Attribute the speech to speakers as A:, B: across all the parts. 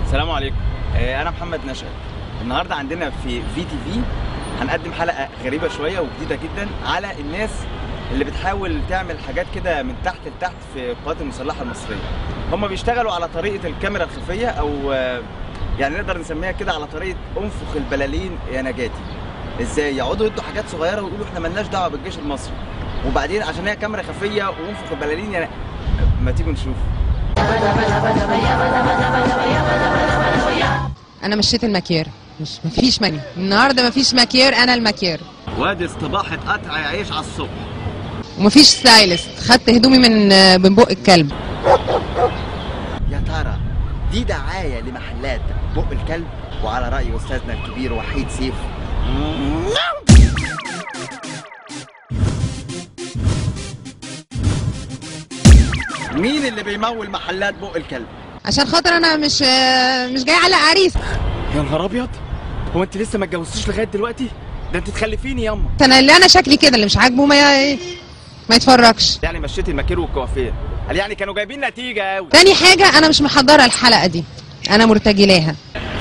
A: السلام عليكم. انا محمد نشأت. النهارده عندنا في VTV هنقدم حلقه غريبه شويه وجديده جدا على الناس اللي بتحاول تعمل حاجات كده من تحت لتحت في القوات المسلحه المصريه. هم بيشتغلوا على طريقه الكاميرا الخفيه، او يعني نقدر نسميها كده على طريقه انفخ البلالين يا نجاتي. ازاي يقعدوا يدوا حاجات صغيره ويقولوا احنا مالناش دعوه بالجيش المصري، وبعدين عشان هي كاميرا خفيه وانفخ البلالين يعني ما تيجوا نشوف.
B: انا مشيت المكير، مفيش مكير النهارده، مفيش مكير، انا المكير.
A: وادي استباحه قطع عيش على الصبح.
B: ومفيش ستايلست، خدت هدومي من بق الكلب.
A: يا ترى دي دعايه لمحلات بق الكلب؟ وعلى راي استاذنا الكبير وحيد سيف، مين اللي بيمول محلات بق الكلب؟
B: عشان خاطر انا مش جاي على عريس.
A: يا نهار ابيض، هو انت لسه ما اتجوزتيش لغايه دلوقتي؟ ده انت تخلفيني ياما.
B: انا شكلي كده، اللي مش عاجبه ما يتفرجش.
A: يعني مشيت المكير والكوافير، قال يعني كانوا جايبين نتيجه قوي.
B: تاني حاجه، انا مش محضره الحلقه دي، انا مرتجلاها.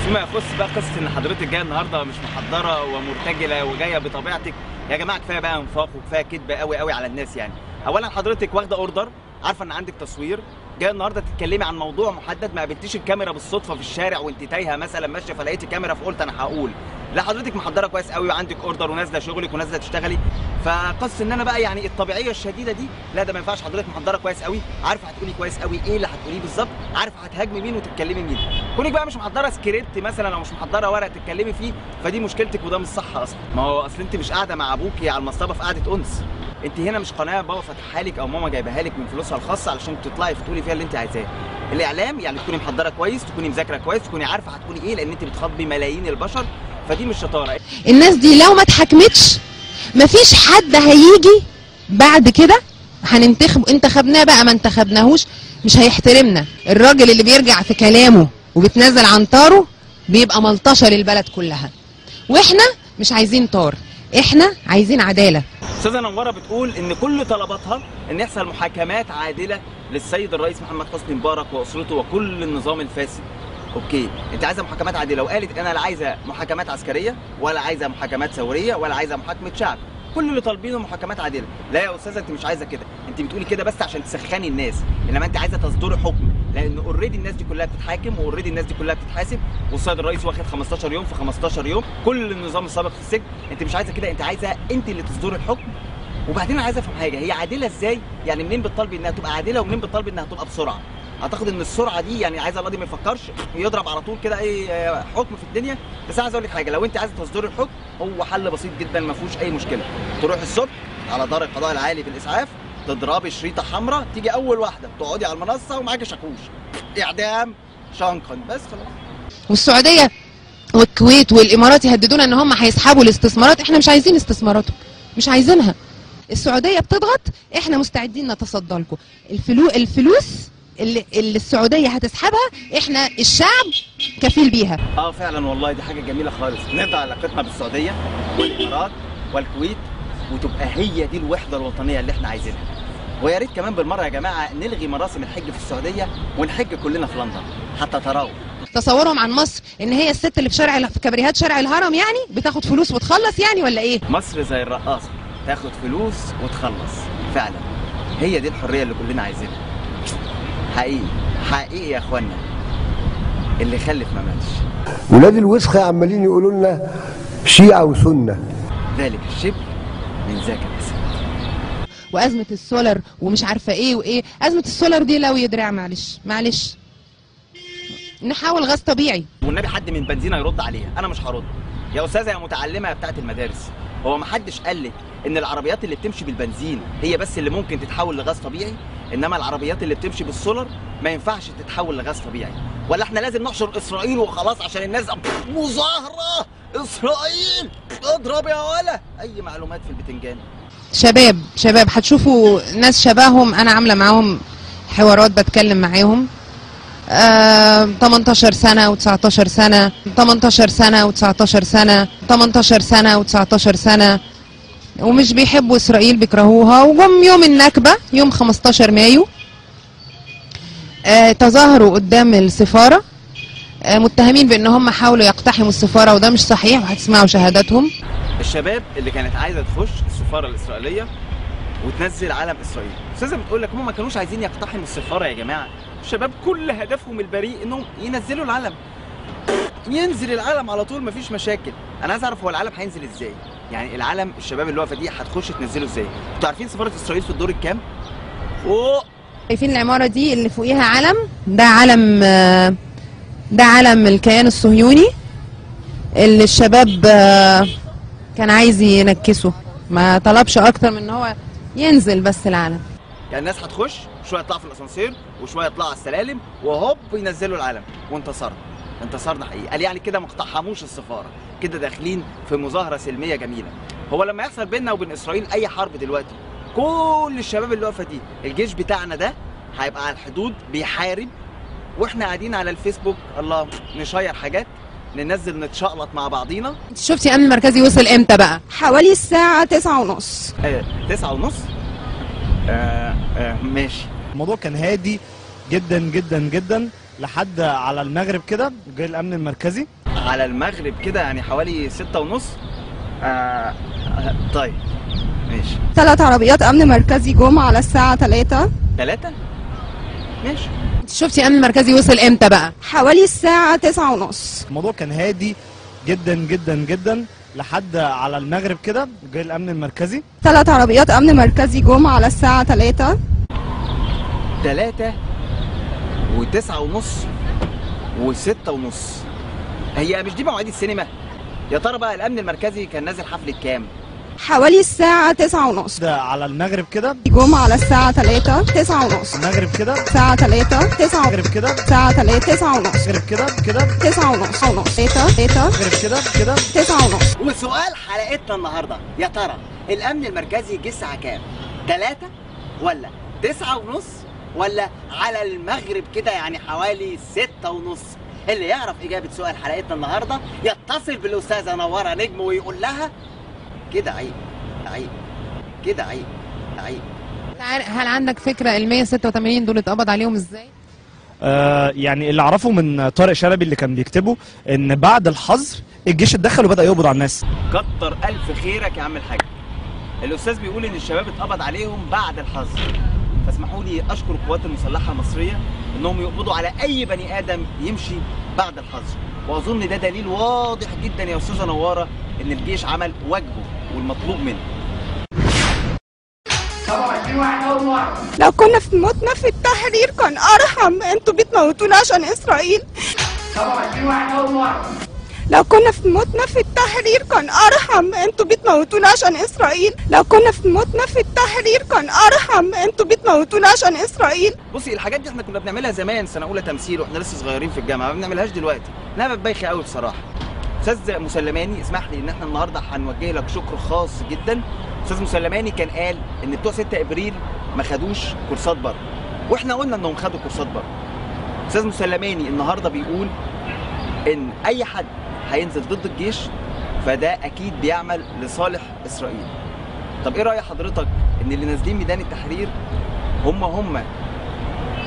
A: فيما يخص بقى قصه ان حضرتك جايه النهارده مش محضره ومرتجله وجايه بطبيعتك، يا جماعه كفايه بقى انفاق وكفايه كدب قوي قوي على الناس. يعني اولا حضرتك واخده اوردر، عارفه ان عندك تصوير، جايه النهارده تتكلمي عن موضوع محدد، ما قابلتيش الكاميرا بالصدفه في الشارع وانت تايهه مثلا ماشيه فلقيتي كاميرا فقلت انا هقول. لا، حضرتك محضره كويس قوي وعندك اوردر ونازله شغلك ونازله تشتغلي. فقص ان انا بقى يعني الطبيعيه الشديده دي، لا ده ما ينفعش. حضرتك محضره كويس قوي، عارفه هتقولي كويس قوي ايه اللي هتقوليه بالظبط، عارفه هتهاجمي مين وتتكلمي مين. كونك بقى مش محضره سكريبت مثلا او مش محضره ورق تتكلمي فيه، فدي مشكلتك وده مش صح اصلا. ما هو اصل انت مش قاعده مع ابوكي على المصطبه في قعده انس، انت هنا مش قناه بابا فاتحها لك او ماما جايباها لك من فلوسها الخاصه علشان تطلعي تقولي فيها اللي انت عايزاه. الاعلام يعني تكوني محضره كويس، تكوني مذاكره كويس، تكوني عارفه هتقولي ايه، لان انت بتخاطبي ملايين البشر، فدي مش شطاره.
B: الناس دي لو ما اتحكمتش مفيش حد هيجي بعد كده هننتخب. انتخبناه بقى ما انتخبناهوش مش هيحترمنا. الراجل اللي بيرجع في كلامه وبتنزل عن طاره بيبقى ملطشه للبلد كلها، واحنا مش عايزين طار، احنا عايزين عداله.
A: استاذه نوره بتقول ان كل طلباتها ان يحصل محاكمات عادله للسيد الرئيس محمد حسني مبارك واسرته وكل النظام الفاسد. اوكي، انت عايزه محاكمات عادله، وقالت انا لا عايزه محاكمات عسكريه ولا عايزه محاكمات ثوريه ولا عايزه محاكمه شعب، كل اللي طالبينه محاكمات عادله. لا يا استاذه، انت مش عايزه كده، انت بتقولي كده بس عشان تسخني الناس، انما انت عايزه تصدري حكم، لان اوريدي الناس دي كلها بتتحاكم واوريدي الناس دي كلها بتتحاسب، والسيد الرئيس واخد 15 يوم في 15 يوم، كل النظام السابق في السجن. انت مش عايزه كده، انت عايزه انت اللي تصدري الحكم. وبعدين انا عايز افهم حاجه، هي عادله ازاي؟ يعني منين بتطالبي انها تبقى عادله ومنين بتطالبي انها تبقى بسرعه؟ اعتقد ان السرعه دي يعني عايز الله دي ما يفكرش يضرب على طول كده اي حكم في الدنيا. بس انا عايز اقول لك حاجه، لو انت عايزه تصدري الحكم هو حل بسيط جدا ما فيهوش اي مشكله. تروحي الصبح على دار القضاء العالي في الاسعاف، تضربي شريطه حمراء، تيجي اول واحده تقعدي على المنصه ومعاكي شاكوش، اعدام شنقا، بس خلاص.
B: والسعوديه والكويت والامارات يهددونا ان هم هيسحبوا الاستثمارات، احنا مش عايزين استثماراتهم، مش عايزينها. السعوديه بتضغط، احنا مستعدين نتصدى لكم. الفلوس اللي السعوديه هتسحبها احنا الشعب كفيل بيها.
A: فعلا والله دي حاجه جميله خالص، نقطع علاقتنا بالسعوديه والامارات والكويت وتبقى هي دي الوحده الوطنيه اللي احنا عايزينها. ويا ريت كمان بالمره يا جماعه نلغي مراسم الحج في السعوديه ونحج كلنا في لندن حتى تراوا.
B: تصورهم عن مصر ان هي الست اللي في كبريهات شارع الهرم، يعني بتاخد فلوس وتخلص يعني، ولا ايه؟
A: مصر زي الرقاصه، تاخد فلوس وتخلص. فعلا هي دي الحريه اللي كلنا عايزينها. حقيقي يا اخوانا، اللي خلف ما ماتش.
C: ولاد الوسخه عمالين يقولوا لنا شيعه وسنه،
A: ذلك الشبل من ذاك الاسد.
B: وازمه السولر ومش عارفه ايه وايه. ازمه السولر دي لو يدرع، معلش نحاول غاز طبيعي.
A: والنبي حد من بنزينه يرد عليها، انا مش هرد. يا استاذه يا متعلمه بتاعت المدارس، هو ما حدش قال لك ان العربيات اللي بتمشي بالبنزين هي بس اللي ممكن تتحول لغاز طبيعي، انما العربيات اللي بتمشي بالسولر ما ينفعش تتحول لغاز طبيعي؟ ولا احنا لازم نحشر اسرائيل وخلاص عشان الناس مظاهره اسرائيل اضرب يا ولا اي معلومات في البتنجان؟
B: شباب هتشوفوا ناس شبههم، انا عامله معاهم حوارات بتكلم معاهم. 18 سنة و19 سنة، 18 سنة و19 سنة، 18 سنة و19 سنة، ومش بيحبوا إسرائيل، بيكرهوها. وجم يوم النكبة يوم 15 مايو تظاهروا قدام السفارة متهمين بان هم حاولوا يقتحموا السفاره، وده مش صحيح، وهتسمعوا شهاداتهم.
A: الشباب اللي كانت عايزه تخش السفاره الاسرائيليه وتنزل علم اسرائيل، استاذه بتقول لك هم ما كانوش عايزين يقتحموا السفاره يا جماعه، الشباب كل هدفهم البريء انهم ينزلوا العلم، ينزل العلم على طول مفيش مشاكل. انا عايز اعرف هو العلم هينزل ازاي؟ يعني العلم الشباب اللي واقفه دي هتخش تنزله ازاي؟ انتوا عارفين سفاره اسرائيل في الدور الكام؟ فوق.
B: شايفين العماره دي اللي فوقيها علم؟ ده علم الكيان الصهيوني اللي الشباب كان عايز ينكسه، ما طلبش اكتر من ان هو ينزل بس العلم.
A: يعني الناس هتخش شويه يطلعوا في الاسانسير وشويه يطلعوا على السلالم وهوب ينزلوا العلم، انتصرنا حقيقي. قال يعني كده ما اقتحموش السفاره، كده داخلين في مظاهره سلميه جميله. هو لما يحصل بيننا وبين اسرائيل اي حرب دلوقتي، كل الشباب اللي واقفه دي، الجيش بتاعنا ده هيبقى على الحدود بيحارب، واحنا قاعدين على الفيسبوك الله نشير حاجات، ننزل نتشقلط مع بعضينا.
B: انت شفتي امن المركزي وصل امتى بقى؟
D: حوالي الساعة 9:30.
A: 9:30؟ ماشي.
E: الموضوع كان هادي جدا جدا جدا لحد على المغرب كده جاي الامن المركزي.
A: على المغرب كده يعني حوالي 6:30. طيب ماشي.
D: 3 عربيات امن مركزي جم على الساعة 3.
A: 3؟ ماشي.
B: انت شفتي امن المركزي وصل امتى بقى؟
D: حوالي الساعة 9:30.
E: الموضوع كان هادي جدا جدا جدا لحد على المغرب كده جاي الامن المركزي.
D: 3 عربيات امن مركزي جم على الساعة 3.
A: 3 و9:30 و6:30. هي مش دي مواعيد السينما؟ يا ترى بقى الامن المركزي كان نازل حفلة كام؟
D: حوالي الساعة 9:30.
E: ده على المغرب كده
D: جم على الساعة 3. 9:30.
E: المغرب كده
D: الساعة 3. 9.
E: المغرب كده
D: الساعة 3. 9:30.
E: المغرب كده
D: 9:30. 3.
E: المغرب كده
D: 9:30.
A: وسؤال حلقتنا النهارده، يا ترى الامن المركزي جه الساعة كام؟ 3 ولا 9:30 ولا على المغرب كده يعني حوالي 6:30؟ اللي يعرف إجابة سؤال حلقتنا النهارده يتصل بالأستاذة نورة نجم ويقول لها كده عيب كده عيب.
B: هل عندك فكرة ال 186 دول اتقبض عليهم ازاي؟
E: يعني اللي اعرفه من طارق شلبي اللي كان بيكتبه ان بعد الحظر الجيش اتدخل وبدأ يقبض على الناس.
A: كتر ألف خيرك يا عم الحاج. الأستاذ بيقول إن الشباب اتقبض عليهم بعد الحظر، فاسمحوا لي أشكر القوات المسلحة المصرية إنهم يقبضوا على أي بني آدم يمشي بعد الحظر، وأظن ده دليل واضح جدا يا أستاذة نوارة إن الجيش عمل واجبه والمطلوب منه.
D: لو كنا في موتنا في التحرير كان أرحم، انتوا بتموتونا عشان إسرائيل. لو كنا في موتنا في التحرير كان أرحم، انتوا بتموتونا عشان إسرائيل. لو كنا في موتنا في التحرير كان أرحم، انتوا بتموتونا عشان إسرائيل.
A: بصي الحاجات دي احنا كنا بنعملها زمان سنة أولى تمثيل واحنا لسه صغيرين في الجامعة، ما بنعملهاش دلوقتي، انها بايخة قوي بصراحة. أستاذ مسلماني اسمح لي إن احنا النهارده هنوجه لك شكر خاص جدا. أستاذ مسلماني كان قال إن بتوع 6 إبريل ما خدوش كورسات بره، واحنا قلنا إنهم خدوا كورسات بره. أستاذ مسلماني النهارده بيقول إن أي حد هينزل ضد الجيش فده اكيد بيعمل لصالح اسرائيل. طب ايه راي حضرتك ان اللي نازلين ميدان التحرير هم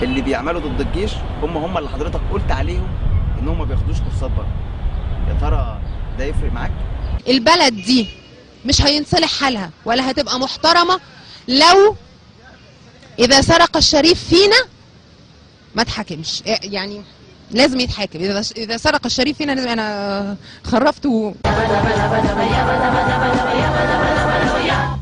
A: اللي بيعملوا ضد الجيش، هم اللي حضرتك قلت عليهم ان هم ما بياخدوش كورسات بره؟ يا ترى ده يفرق معاك؟
B: البلد دي مش هينصلح حالها ولا هتبقى محترمة لو اذا سرق الشريف فينا ما اتحاكمش، يعني لازم يتحاكم. اذا سرق الشريف فينا لازم. انا خرفته.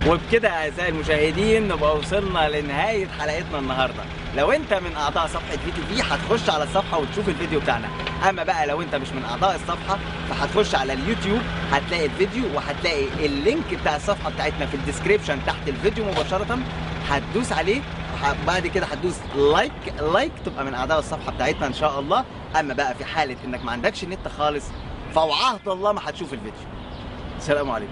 A: وبكده اعزائي المشاهدين نبقى وصلنا لنهايه حلقتنا النهارده. لو انت من اعضاء صفحه VTV هتخش على الصفحه وتشوف الفيديو بتاعنا، اما بقى لو انت مش من اعضاء الصفحه فهتخش على اليوتيوب هتلاقي الفيديو وهتلاقي اللينك بتاع الصفحه بتاعتنا في الديسكريبشن تحت الفيديو مباشره، هتدوس عليه بعد كده هتدوس لايك تبقى من اعضاء الصفحه بتاعتنا ان شاء الله. اما بقى في حاله انك ما عندكش نت خالص فوعهد الله ما هتشوف الفيديو. السلام عليكم.